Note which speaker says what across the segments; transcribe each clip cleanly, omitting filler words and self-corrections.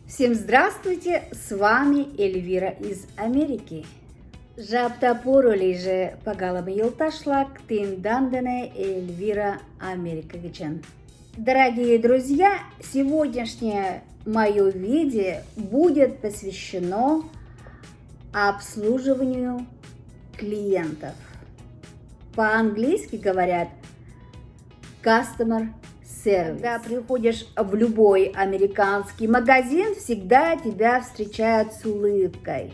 Speaker 1: Всем здравствуйте, с вами Эльвира из Америки. Жаптапурулиже пагалам йолташлак тиндандане Эльвира Америка гичен. Дорогие друзья, сегодняшнее мое видео будет посвящено обслуживанию клиентов. По-английски говорят customer service. Когда приходишь в любой американский магазин, всегда тебя встречают с улыбкой.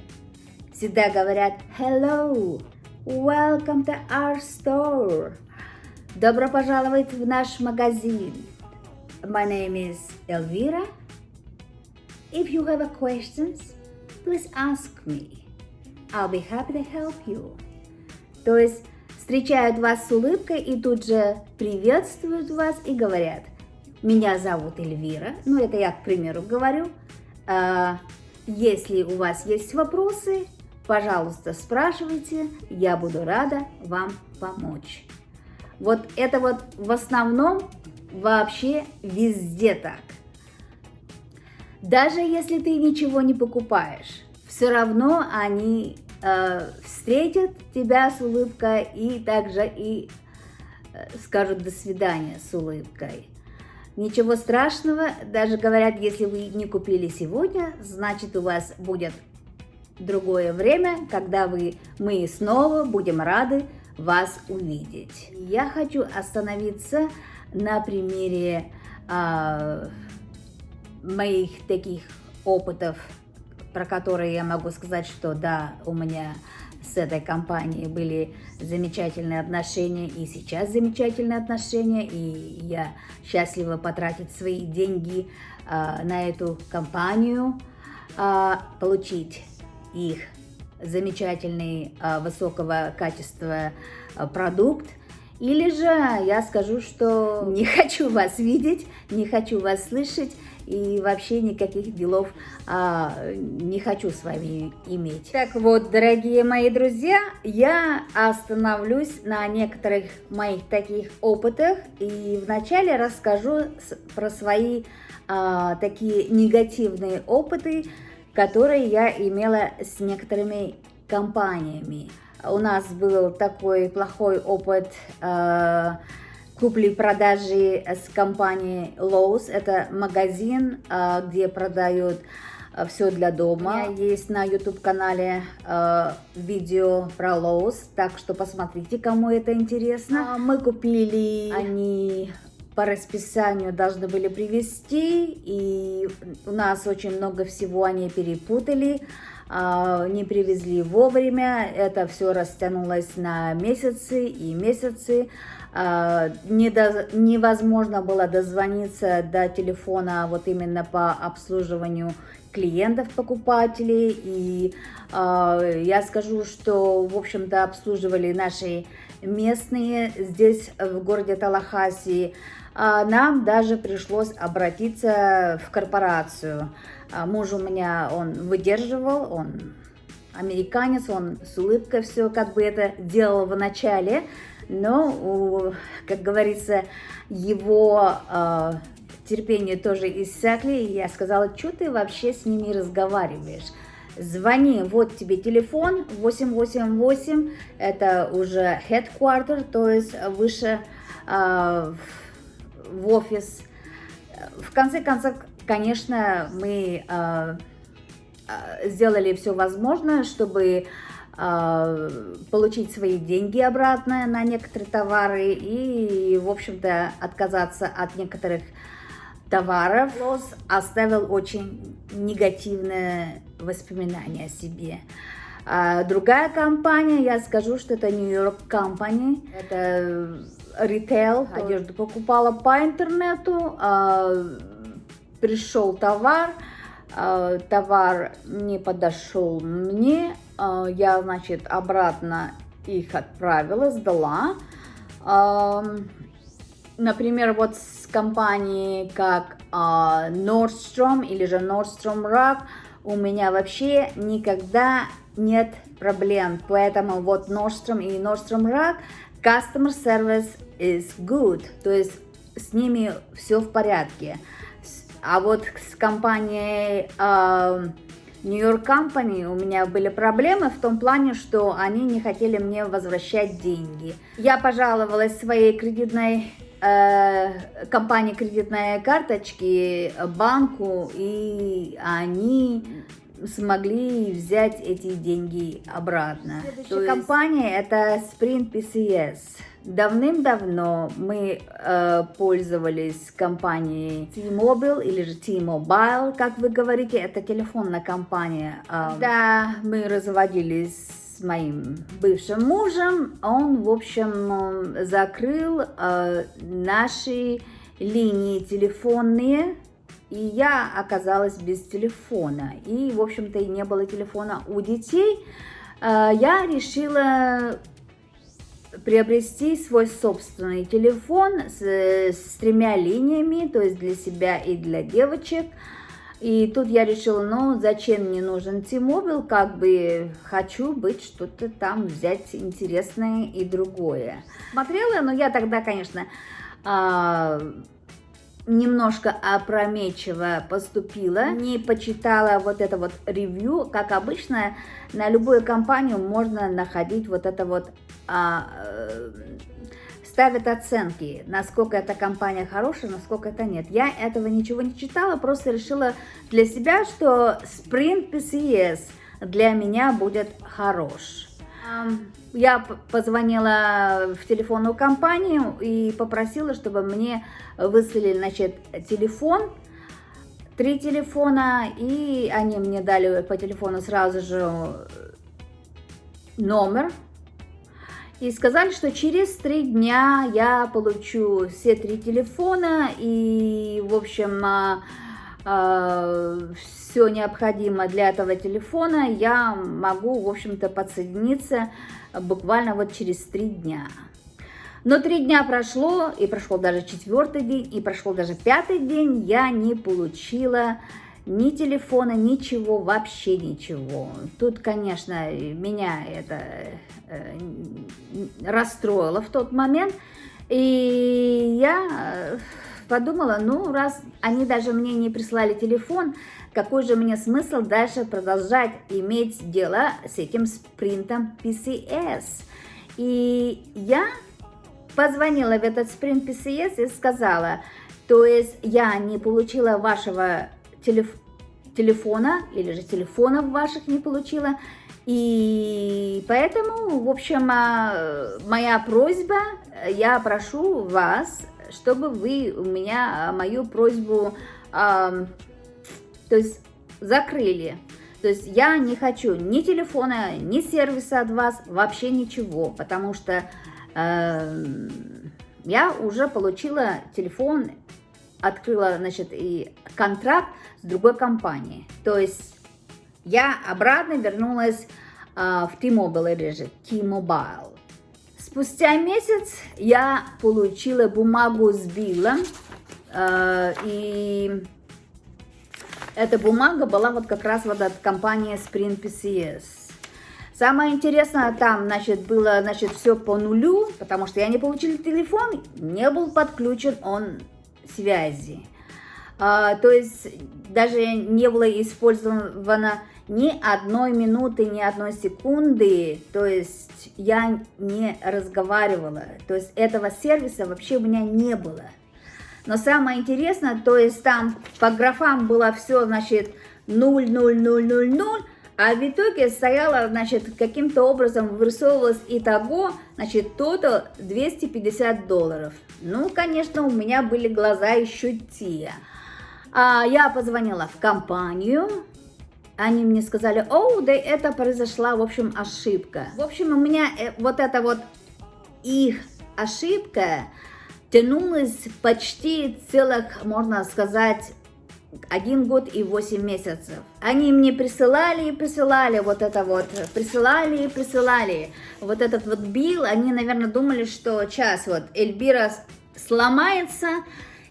Speaker 1: Всегда говорят hello, welcome to our store. Добро пожаловать в наш магазин. My name is Elvira. If you have questions, please ask me. I'll be happy to help you. То есть встречают вас с улыбкой и тут же приветствуют вас и говорят: меня зовут Эльвира, ну это я, к примеру, говорю. Если у вас есть вопросы, пожалуйста, спрашивайте, я буду рада вам помочь. Вот это вот в основном вообще везде так. Даже если ты ничего не покупаешь, все равно они встретят тебя с улыбкой и также и скажут до свидания с улыбкой. Ничего страшного, даже говорят, если вы не купили сегодня, значит у вас будет другое время, когда мы снова будем рады вас увидеть. Я хочу остановиться на примере моих таких опытов, про которые я могу сказать, что да, у меня с этой компанией были замечательные отношения, и сейчас замечательные отношения, и я счастлива потратить свои деньги на эту компанию, получить их замечательный, высокого качества продукт. Или же я скажу, что не хочу вас видеть, не хочу вас слышать, и вообще никаких делов не хочу с вами иметь. Так вот, дорогие мои друзья, я остановлюсь на некоторых моих таких опытах и вначале расскажу про свои такие негативные опыты, которые я имела с некоторыми компаниями. У нас был такой плохой опыт купли-продажи с компанией Lowe's. Это магазин, где продают все для дома. У меня есть на YouTube-канале видео про Lowe's, так что посмотрите, кому это интересно. Мы купили, они по расписанию должны были привезти, и у нас очень много всего они перепутали. Не привезли вовремя, это все растянулось на месяцы и месяцы. Невозможно было дозвониться до телефона вот именно по обслуживанию клиентов, покупателей. И я скажу, что, в общем-то, обслуживали наши местные здесь, в городе Таллахасси. Нам даже пришлось обратиться в корпорацию. Муж у меня, он выдерживал, он американец, он с улыбкой все как бы это делал в начале, но, как говорится, его терпение тоже иссякли, и я сказала: что ты вообще с ними разговариваешь? Звони, вот тебе телефон 888, это уже headquarter, то есть выше в офис. В конце концов, конечно, мы сделали все возможное, чтобы получить свои деньги обратно на некоторые товары и, в общем-то, отказаться от некоторых товаров. Lowe's оставил очень негативное воспоминание о себе. Другая компания, я скажу, что это New York Company, это ритейл, одежду покупала по интернету, пришел товар, товар не подошел мне, я, значит, обратно их отправила, сдала. Например, вот с компанией как Nordstrom или же Nordstrom Rack у меня вообще никогда нет проблем, поэтому вот Nordstrom и Nordstrom Rack customer service is good, то есть с ними все в порядке. А вот с компанией New York Company у меня были проблемы в том плане, что они не хотели мне возвращать деньги. Я пожаловалась своей кредитной компании кредитной карточки банку, и они смогли взять эти деньги обратно. Следующая компания это Sprint PCS. Давным-давно мы пользовались компанией T-Mobile или же T-Mobile, как вы говорите, это телефонная компания. Да, мы разводились с моим бывшим мужем, он, в общем, закрыл наши линии телефонные, и я оказалась без телефона. И, в общем-то, и не было телефона у детей. Я решила приобрести свой собственный телефон с 3 линиями, то есть для себя и для девочек. И тут я решила, ну, зачем мне нужен T-Mobile, как бы хочу быть что-то там, взять интересное и другое. Смотрела, но я тогда, конечно, немножко опрометчиво поступила, не почитала вот это вот ревью. Как обычно, на любую компанию можно находить вот это вот, ставят оценки, насколько эта компания хорошая, насколько это нет. Я этого ничего не читала, просто решила для себя, что Sprint PCS для меня будет хорош. Я позвонила в телефонную компанию и попросила, чтобы мне выслали, значит, телефон, 3 телефона, и они мне дали по телефону сразу же номер. И сказали, что через 3 дня я получу все 3 телефона, и, в общем, все необходимое для этого телефона я могу, в общем-то, подсоединиться буквально вот через 3 дня. Но 3 дня прошло, и прошел даже 4-й день, и прошел даже 5-й день, я не получила ни телефона, ничего, вообще ничего. Тут, конечно, меня это расстроило в тот момент, и я подумала, ну, раз они даже мне не прислали телефон, какой же мне смысл дальше продолжать иметь дело с этим спринтом PCS? И я позвонила в этот Sprint PCS и сказала, то есть я не получила вашего телефона, или же телефонов ваших не получила, и поэтому, в общем, моя просьба, я прошу вас, чтобы вы у меня мою просьбу, то есть закрыли. То есть я не хочу ни телефона, ни сервиса от вас, вообще ничего, потому что я уже получила телефон, открыла, значит, и контракт с другой компанией. То есть я обратно вернулась в T-Mobile или же T-Mobile. Спустя месяц я получила бумагу с биллом, и эта бумага была вот как раз вот от компании Sprint PCS. Самое интересное, там, значит, было, значит, все по нулю, потому что я не получила телефон, не был подключен он связи. То есть даже не было использовано ни 1 минуты, ни 1 секунды, то есть я не разговаривала, то есть этого сервиса вообще у меня не было. Но самое интересное, то есть там по графам было все, значит, 0, 0, 0, 0, 0, а в итоге стояло, значит, каким-то образом вырисовывалось итого, значит, то-то $250. Ну, конечно, у меня были глаза еще те. Я позвонила в компанию, они мне сказали, о, да это произошла, в общем, ошибка. В общем, у меня вот эта вот их ошибка тянулась почти целых, можно сказать, 1 год и 8 месяцев. Они мне присылали и присылали вот это вот, присылали и присылали. Вот этот вот билл, они, наверное, думали, что сейчас вот Эльбира сломается,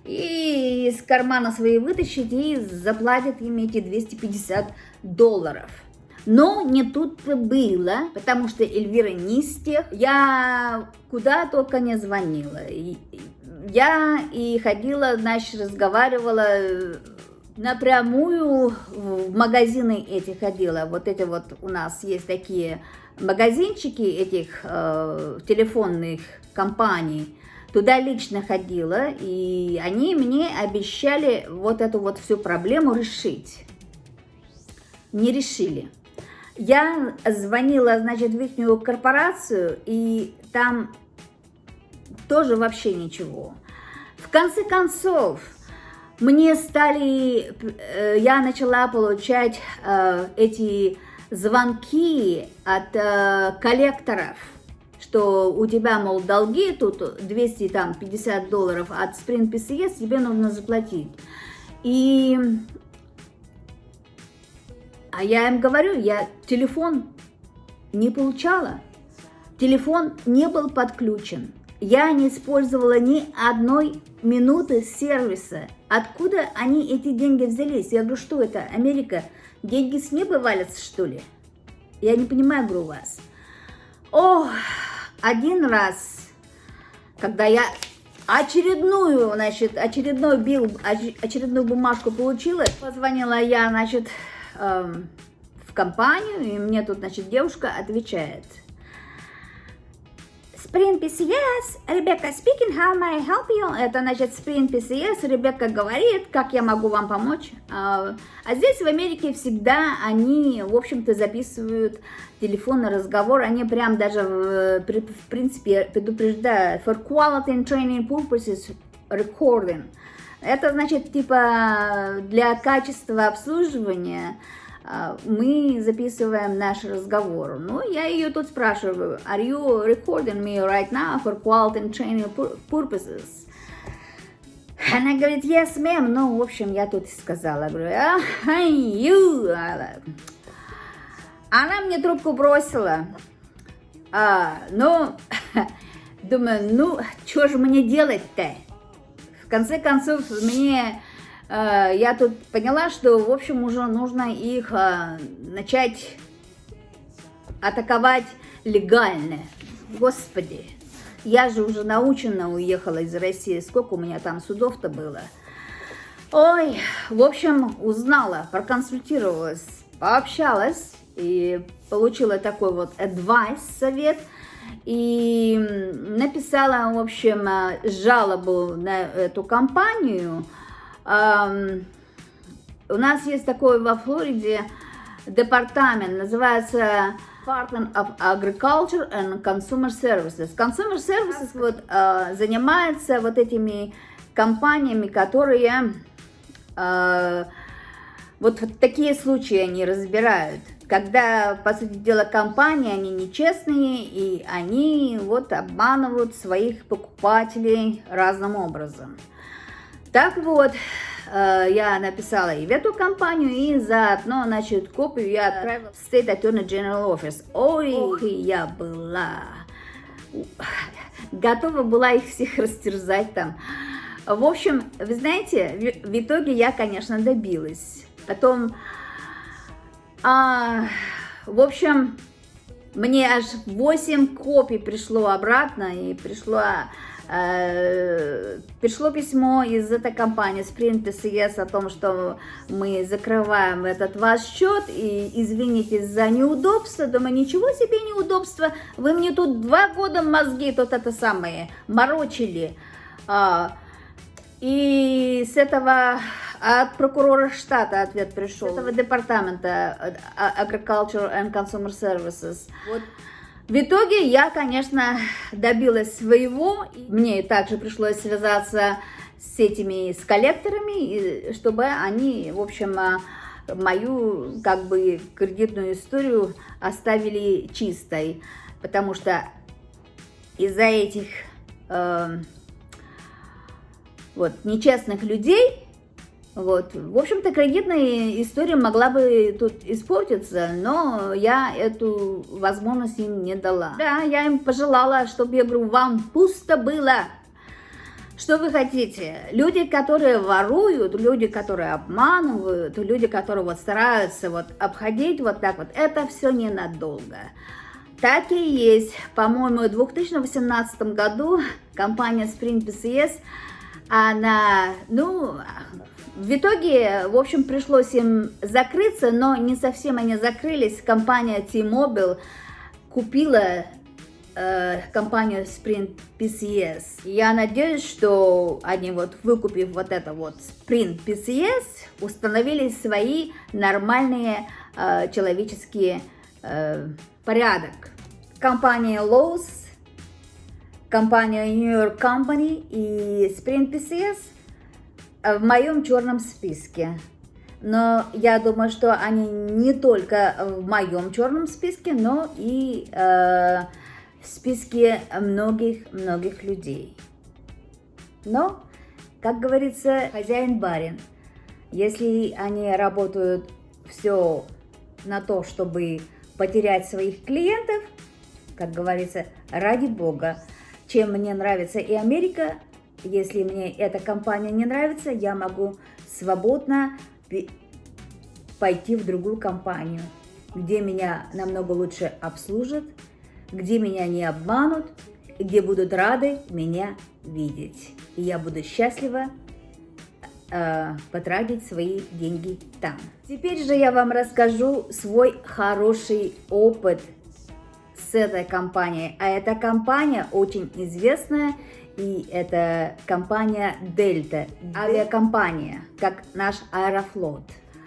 Speaker 1: и из кармана своей вытащит и заплатит им эти $250. Но не тут-то было, потому что Эльвира не из тех. Я куда только не звонила. Я и ходила, значит, разговаривала напрямую в магазины эти ходила. Вот эти вот у нас есть такие магазинчики этих телефонных компаний. Туда лично ходила, и они мне обещали вот эту вот всю проблему решить. Не решили. Я звонила, значит, в их корпорацию, и там тоже вообще ничего. В конце концов, я начала получать эти звонки от коллекторов, что у тебя, мол, долги, тут $250 от Sprint PCS, тебе нужно заплатить. А я им говорю, я телефон не получала, телефон не был подключен, я не использовала ни одной минуты сервиса. Откуда они эти деньги взялись? Я говорю, что это, Америка, деньги с неба валятся, что ли? Я не понимаю, говорю, вас. Один раз, когда я очередную бумажку получила, позвонила я, значит, в компанию, и мне тут, значит, девушка отвечает. Sprint PCS, Ребекка speaking, how may I help you? Это, значит, Sprint PCS, Ребекка говорит, как я могу вам помочь. А здесь в Америке всегда они, в общем-то, записывают телефонный разговор, они прям даже, в принципе, предупреждают, for quality and training purposes, recording. Это, значит, типа, для качества обслуживания мы записываем наш разговор. Ну, я ее тут спрашиваю, are you recording me right now for quality and training purposes? Она говорит, yes, ma'am. Ну, в общем, я тут сказала, говорю, Она мне трубку бросила. Думаю, что же мне делать-то? В конце концов, я тут поняла, что, в общем, уже нужно их начать атаковать легально. Господи, я же уже научена уехала из России. Сколько у меня там судов-то было? Ой, в общем, узнала, проконсультировалась, пообщалась и получила такой вот advice, совет. И написала, в общем, жалобу на эту компанию. У нас есть такой во Флориде департамент, называется Department of Agriculture and Consumer Services. Consumer Services вот, занимается вот этими компаниями, которые вот такие случаи они разбирают. Когда, по сути дела, компании, они нечестные, и они вот обманывают своих покупателей разным образом. Так вот, я написала и в эту компанию, и заодно, значит, копию я отправила в State Attorney General Office. Ой, я была готова была их всех растерзать там. В общем, вы знаете, в итоге я, конечно, добилась. Потом, в общем, мне аж 8 копий пришло обратно, и пришло письмо из этой компании Sprint PCS о том, что мы закрываем этот ваш счет и извинитесь за неудобство. Думаю, ничего себе неудобство, вы мне тут 2 года мозги тут это самое морочили. И с этого от прокурора штата ответ пришел, с этого департамента Agriculture and Consumer Services. Вот. В итоге я, конечно, добилась своего. Мне также пришлось связаться с коллекторами, чтобы они, в общем, мою, как бы, кредитную историю оставили чистой. Потому что из-за этих нечестных людей, в общем-то, кредитная история могла бы тут испортиться, но я эту возможность им не дала. Да, я им пожелала, чтобы, я говорю, вам пусто было. Что вы хотите? Люди, которые воруют, люди, которые обманывают, люди, которые стараются обходить так, это все ненадолго. Так и есть. По-моему, в 2018 году компания Sprint PCS, она, В итоге, в общем, пришлось им закрыться, но не совсем они закрылись. Компания T-Mobile купила компанию Sprint PCS. Я надеюсь, что они вот, выкупив вот это вот Sprint PCS, установили свои нормальные человеческие порядок. Компания Lowe's, компания New York Company и Sprint PCS в моем черном списке. Но я думаю, что они не только в моем черном списке, но и в списке многих людей. Но, как говорится, хозяин-барин. Если они работают все на то, чтобы потерять своих клиентов, как говорится, ради бога. Чем мне нравится и Америка, если мне эта компания не нравится, я могу свободно пойти в другую компанию, где меня намного лучше обслужат, где меня не обманут, где будут рады меня видеть. И я буду счастлива потратить свои деньги там. Теперь же я вам расскажу свой хороший опыт с этой компанией. А эта компания очень известная, и это компания Delta, авиакомпания, как наш Аэрофлот.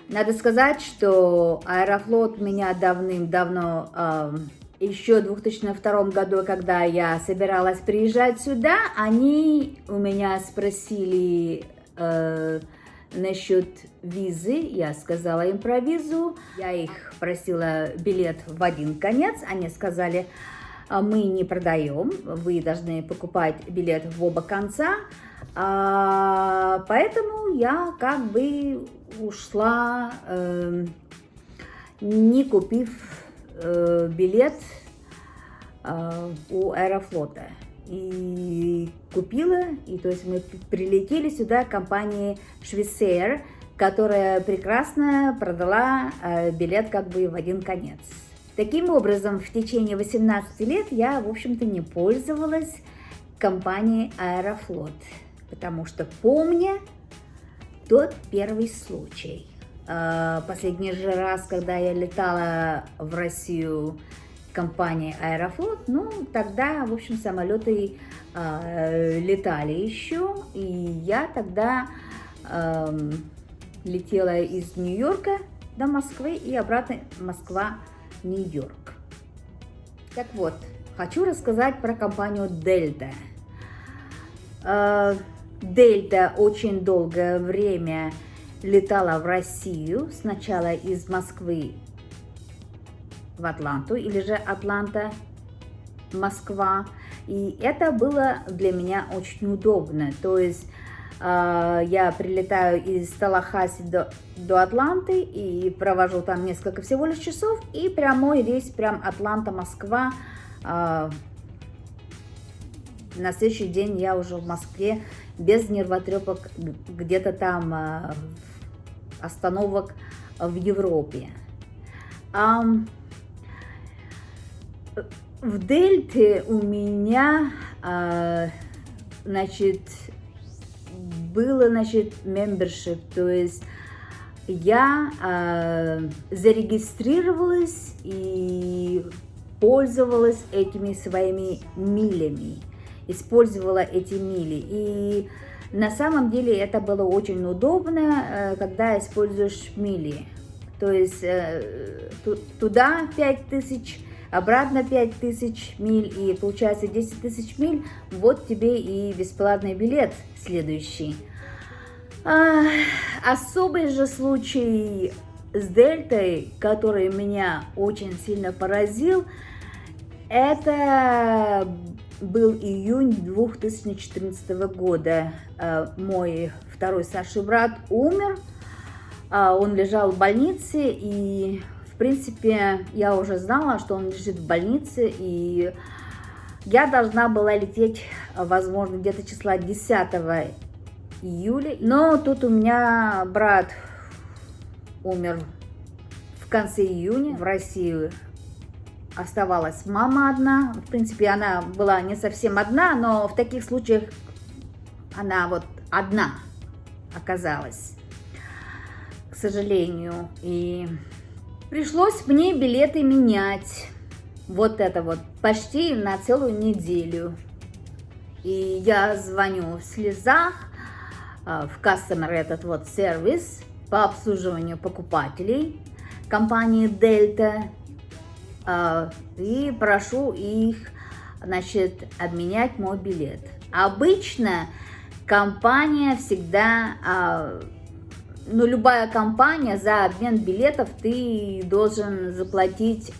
Speaker 1: Надо сказать, что Аэрофлот меня давным-давно, еще в 2002 году, когда я собиралась приезжать сюда, они у меня спросили насчет визы. Я сказала им про визу. Я их просила билет в один конец. Они сказали: мы не продаем, вы должны покупать билет в оба конца. Поэтому я как бы ушла, не купив билет у Аэрофлота. И купила, и то есть мы прилетели сюда к компании Swissair, которая прекрасно продала билет как бы в один конец. Таким образом, в течение 18 лет я, в общем-то, не пользовалась компанией Аэрофлот, потому что помню тот первый случай. Последний же раз, когда я летала в Россию компании Аэрофлот, ну, тогда, в общем, самолеты летали еще, и я тогда летела из Нью-Йорка до Москвы и обратно Москва-Нью-Йорк. Так вот, хочу рассказать про компанию Delta. Delta очень долгое время летала в Россию, сначала из Москвы в Атланту, или же Атланта, Москва. И это было для меня очень удобно. То есть я прилетаю из Таллахасси до Атланты и провожу там несколько всего лишь часов, и прямой рейс, прям Атланта-Москва. На следующий день я уже в Москве, без нервотрепок, где-то там остановок в Европе. В Дельте у меня, значит, было, значит, membership, то есть я зарегистрировалась и пользовалась этими своими милями, использовала эти мили. И на самом деле это было очень удобно, когда используешь мили. То есть туда 5000, обратно 5000 миль, и получается 10 тысяч миль. Вот тебе и бесплатный билет следующий. Особый же случай с Дельтой, который меня очень сильно поразил, это был июнь 2014 года. Мой второй старший брат умер, он лежал в больнице, и в принципе я уже знала, что он лежит в больнице, и я должна была лететь, возможно, где-то числа 10 июля. Но тут у меня брат умер в конце июня. В России оставалась мама одна. В принципе, она была не совсем одна, но в таких случаях она вот одна оказалась. сожалению. И пришлось мне билеты менять. Вот это вот почти на целую неделю. И я звоню в слезах в customer этот вот сервис по обслуживанию покупателей компании Delta и прошу их, значит, обменять мой билет. Обычно компания всегда, любая компания за обмен билетов ты должен заплатить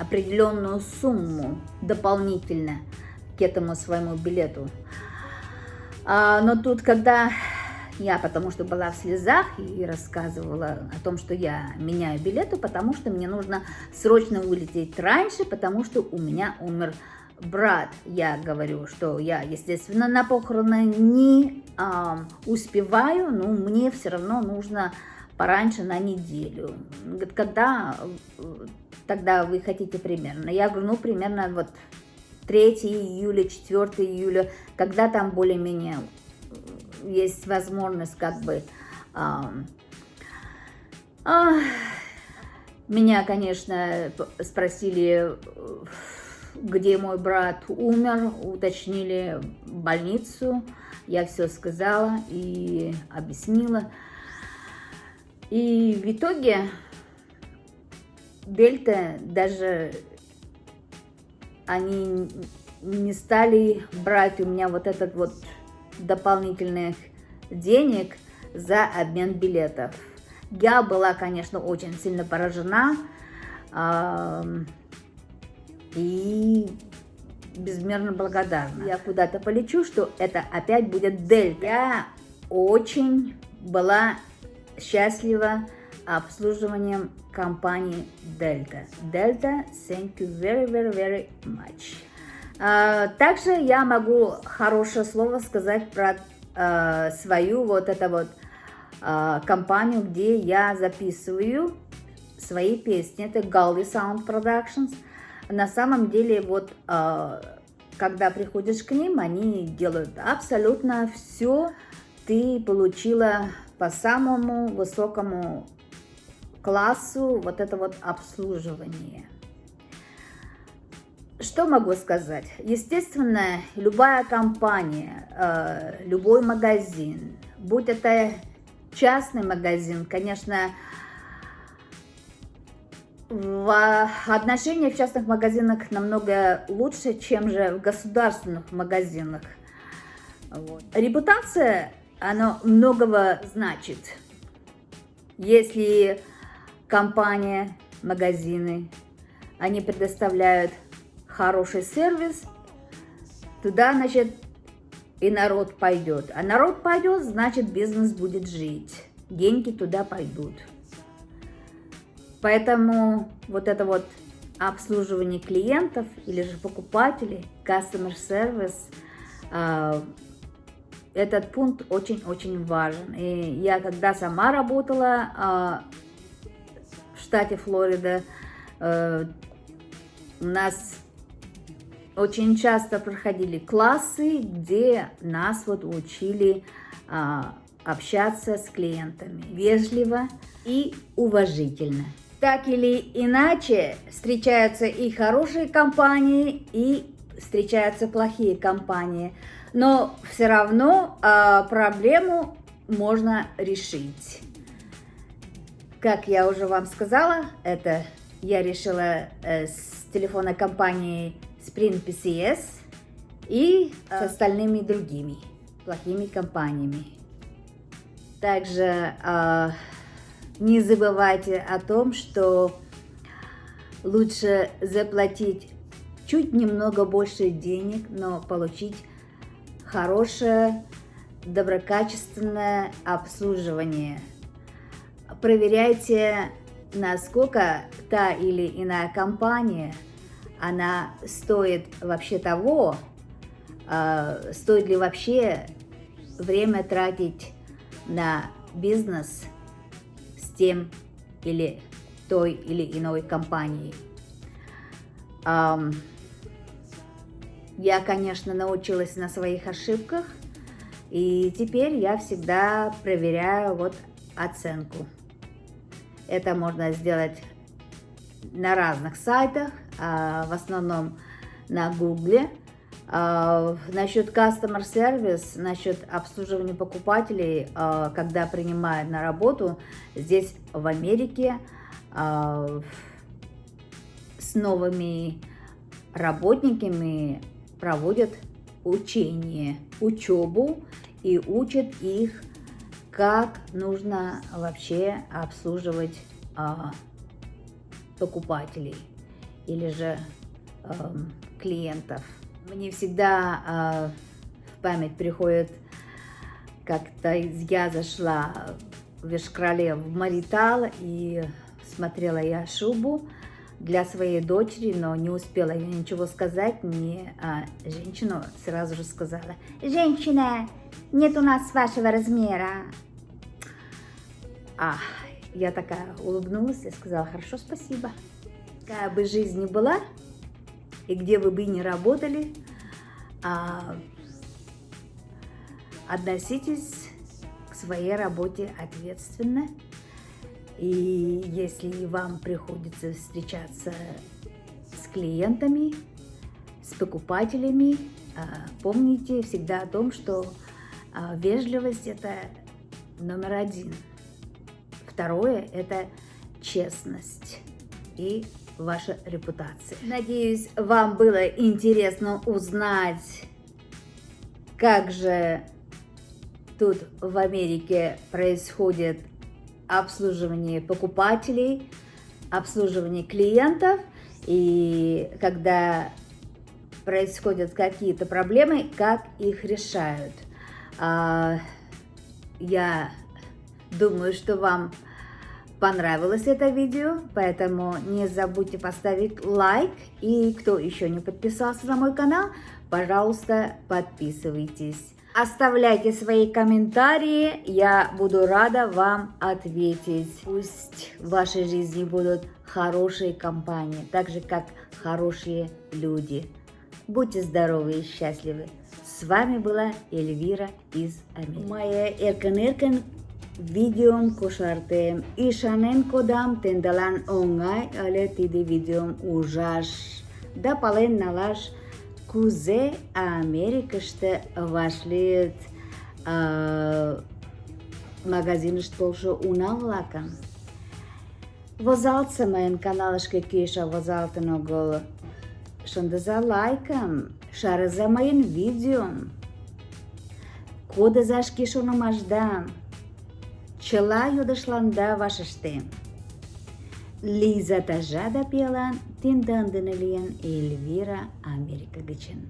Speaker 1: определенную сумму дополнительно к этому своему билету. Но тут, когда я, потому что была в слезах и рассказывала о том, что я меняю билеты, потому что мне нужно срочно вылететь раньше, потому что у меня умер брат. Я говорю, что я, естественно, на похороны не успеваю, но мне все равно нужно пораньше на неделю. Говорит, когда тогда вы хотите примерно? Я говорю, примерно вот 3 июля, 4 июля, когда там более-менее есть возможность как бы... Меня, конечно, спросили, где мой брат умер, уточнили больницу, я все сказала и объяснила. И в итоге Дельта даже они не стали брать у меня вот этот вот дополнительных денег за обмен билетов. Я была, конечно, очень сильно поражена и безмерно благодарна. Я куда-то полечу, что это опять будет Дельта. Я очень была счастлива обслуживанием компании Delta. Delta, thank you very, very, very much. Также я могу хорошее слово сказать про свою вот эту вот компанию, где я записываю свои песни. Это Galdi Sound Productions. На самом деле, вот когда приходишь к ним, они делают абсолютно все. Ты получила по самому высокому классу вот это вот обслуживание. Что могу сказать? Естественно, любая компания, любой магазин, будь это частный магазин, конечно, в отношении в частных магазинах намного лучше, чем же в государственных магазинах. Вот. Репутация, она многого значит. Если компания, магазины, они предоставляют хороший сервис, туда, значит, и народ пойдет. А народ пойдет, значит, бизнес будет жить. Деньги туда пойдут. Поэтому вот это вот обслуживание клиентов или же покупателей, customer service, этот пункт очень-очень важен. И я когда сама работала в штате Флорида, у нас очень часто проходили классы, где нас вот учили общаться с клиентами вежливо и уважительно. Так или иначе, встречаются и хорошие компании, и встречаются плохие компании. Но все равно проблему можно решить. Как я уже вам сказала, это я решила с телефона компании Sprint PCS и с остальными другими плохими компаниями. Также не забывайте о том, что лучше заплатить чуть немного больше денег, но получить хорошее, доброкачественное обслуживание. Проверяйте, насколько та или иная компания, она стоит вообще того, стоит ли вообще время тратить на бизнес с тем или той или иной компанией. Я, конечно, научилась на своих ошибках, и теперь я всегда проверяю вот оценку. Это можно сделать на разных сайтах, в основном на Гугле. Насчет customer service, насчет обслуживания покупателей, когда принимают на работу, здесь в Америке с новыми работниками проводят учебу и учат их, как нужно вообще обслуживать покупателей или же клиентов. Мне всегда в память приходит, как-то я зашла в Ешкрале в Маритал и смотрела я шубу для своей дочери, но не успела я ничего сказать, мне женщину сразу же сказала: «Женщина, нет у нас вашего размера». Я такая улыбнулась и сказала: «Хорошо, спасибо». Какая бы жизнь ни была, и где вы бы ни работали, относитесь к своей работе ответственно. И если вам приходится встречаться с клиентами, с покупателями, помните всегда о том, что вежливость – это номер один. Второе – это честность и ваша репутация. Надеюсь, вам было интересно узнать, как же тут в Америке происходит обслуживание покупателей, обслуживание клиентов, и когда происходят какие-то проблемы, как их решают. Я думаю, что вам понравилось это видео, поэтому не забудьте поставить лайк, и кто еще не подписался на мой канал, пожалуйста, подписывайтесь. Оставляйте свои комментарии, я буду рада вам ответить. Пусть в вашей жизни будут хорошие компании, так же как хорошие люди. Будьте здоровы и счастливы. С вами была Эльвира из Америки. Моя эркен видеом кошартем и шанен кодам тендалан онгай але тиде видеом ужаш. Да пален налаш Кузе Америкаште вашлет магазинышт полшо уналлакам. Возалтса майын каналышке кеша возалтын огыл. Шындыза лайкам, шарыза майын видеом. Кодыза шке шонымашдам. Чыла йодышланда вашыштем. Лиза тажада пелан тиндандыны лийын Эльвира Америка гычын.